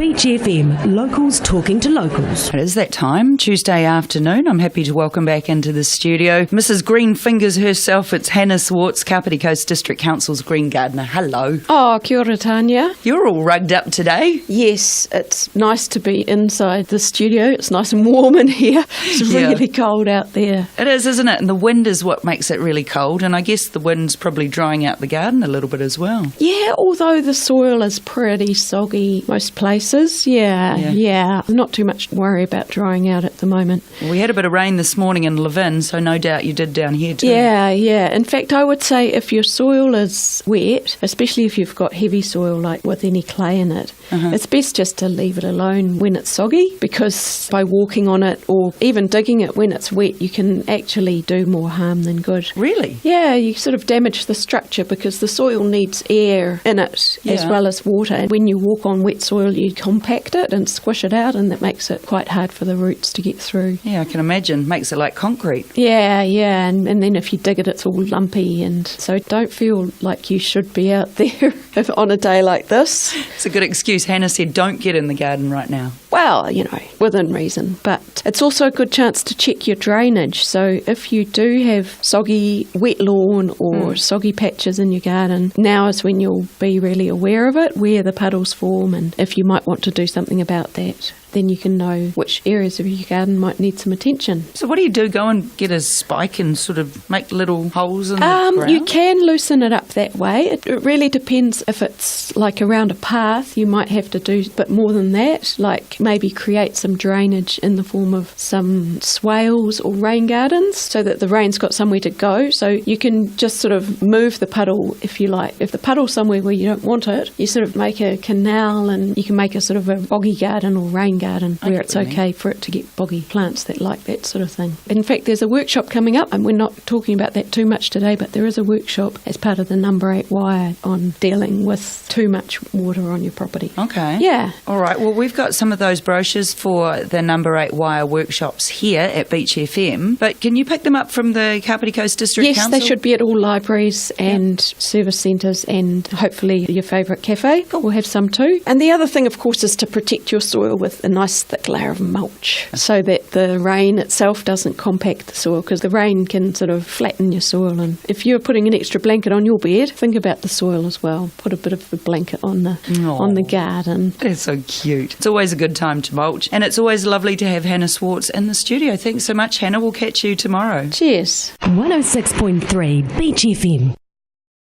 Beach FM, locals talking to locals. It is that time, Tuesday afternoon. I'm happy to welcome back into the studio Mrs. Green Fingers herself. It's Hannah Zwartz, Kapiti Coast District Council's Green Gardener. Hello. Oh, kia ora, Tanya. You're all rugged up today. Yes, it's nice to be inside the studio. It's nice and warm in here. It's really cold out there. It is, isn't it? And the wind is what makes it really cold. And I guess the wind's probably drying out the garden a little bit as well. Yeah, although the soil is pretty soggy most places. Yeah. Not too much worry about drying out at the moment. We had a bit of rain this morning in Levin, so no doubt you did down here too. Yeah. In fact, I would say if your soil is wet, especially if you've got heavy soil like with any clay in it, it's best just to leave it alone when it's soggy, because by walking on it or even digging it when it's wet, you can actually do more harm than good. Really? Yeah, you sort of damage the structure because the soil needs air in it as well as water. And when you walk on wet soil, you compact it and squish it out, and that makes it quite hard for the roots to get through. Yeah, I can imagine. Makes it like concrete. Yeah. And then if you dig it, it's all lumpy, and so don't feel like you should be out there on a day like this. It's a good excuse. Hannah said don't get in the garden right now. Well, within reason. But it's also a good chance to check your drainage. So if you do have soggy, wet lawn or soggy patches in your garden, now is when you'll be really aware of it, where the puddles form, and if you might want to do something about that. Then you can know which areas of your garden might need some attention. So what do? Go and get a spike and sort of make little holes in the ground? You can loosen it up that way. It really depends. If it's like around a path, you might have to do a bit more than that, like maybe create some drainage in the form of some swales or rain gardens so that the rain's got somewhere to go. So you can just sort of move the puddle if you like. If the puddle's somewhere where you don't want it, you sort of make a canal and you can make a sort of a boggy garden or rain garden where it's okay for it to get boggy plants that like that sort of thing. In fact, there's a workshop coming up, and we're not talking about that too much today, but there is a workshop as part of the number 8 wire on dealing with too much water on your property. Okay. Yeah. All right. Well, we've got some of those brochures for the number 8 wire workshops here at Beach FM, but can you pick them up from the Kapiti Coast District Council? Yes, they should be at all libraries and service centres, and hopefully your favourite cafe will have some too. And the other thing, of course, is to protect your soil with a nice thick layer of mulch so that the rain itself doesn't compact the soil, because the rain can sort of flatten your soil. And if you're putting an extra blanket on your bed, think about the soil as well. Put a bit of a blanket on the garden. That's so cute. It's always a good time to mulch, and it's always lovely to have Hannah Zwartz in the studio. Thanks so much, Hannah. We'll catch you tomorrow. Cheers. 106.3 Beach FM.